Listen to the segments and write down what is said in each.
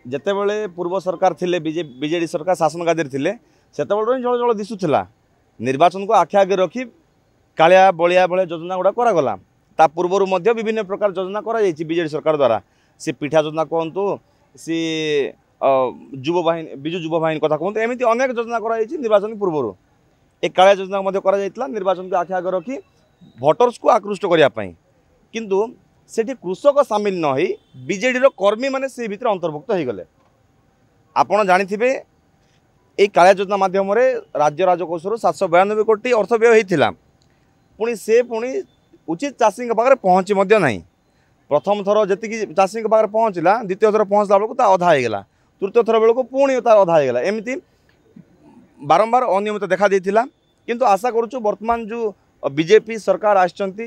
ଯେତେବେଳେ ପୂର୍ବ ସରକାର ଥିଲେ ବିଜେଡି ସରକାର ଶାସନ ଗାଦିରେ ଥିଲେ ସେତେବେଳେ ଜଳ ଜଳ ଦିଶୁଥିଲା ନିର୍ବାଚନକୁ ଆଖି ଆଗରେ ରଖି କାଳିଆ ବଳିଆ ଭଳିଆ ଯୋଜନା गुड़ा करागला ता पूर्वर मध्य विभिन्न प्रकार योजना कराଯାଇଛି ବିଜେଡି सरकार द्वारा सी पिठा योजना कहतु सी युव बाहिनी विजु युव बाहिनी कथा कहतु एमती अनेक योजना कराଯାଇଛି निर्वाचन पूर्वर ए कालिया योजना मध्य कराଯାଇଥିଲା निर्वाचन को आखि आगे रखी भोटर्स को आकृष्ट करने किंतु सेठी कृषक सामिल न होई बीजेडी रो कर्मी माने से भितर अंतर्भुक्त हो गले। आपण जानिथिबे ए कालिया योजना माध्यम राज्य राजकोष 792 कोटी अर्थ व्यय होता पुणी से पुणी उचित चाषी पाखे पहुँची ना प्रथम थर जी चाषी पाखे पहुँचला द्वितीय थर पहुँचला बेलू अधा होगा तृतीय थर बेलू पुणी तार अधा होगा एमती बारंबार अनियमित देखा देता किंतु आशा करुचु वर्तमान जो बीजेपी सरकार आसचंती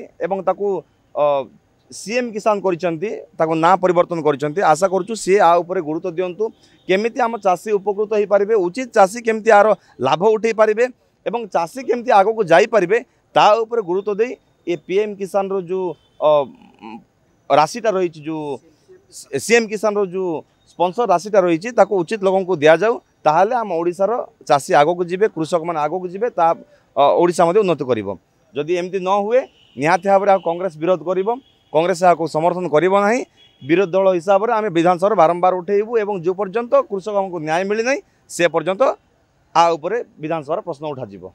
सीएम किसान करिसेंती ना परिवर्तन करिसेंती आशा करुचु सी आ उपरे गुरुत्व दियंतु केमिति आम चाषी उपकृत हो पारे उचित चाषी केमिति आर लाभ उठे पारे एवं चाषी केमिति आगो को जाई पारे ता उपरे गुरुत्व दे ये पीएम किसान रो जो राशिटा रही जो सीएम किसान रो जो स्पॉन्सर राशिटा रही उचित लोगों को दिया जाऊ ताहले आम ओडिशार चाषी आगो को जीवे कृषक मान आगो को जीवे ता ओडिशा मध्ये उन्नति करिवो जदि एमती न हुए निहाती भाव में कांग्रेस विरोध करिवो कांग्रेस को समर्थन करिवो नाही विरोध दल हिसाब से आम विधानसभा बारंबार उठेबू एवं जो पर्यंत कृषक को न्याय मिली ना से पर्यंत आ उपरे विधानसभा प्रश्न उठाଯିବ।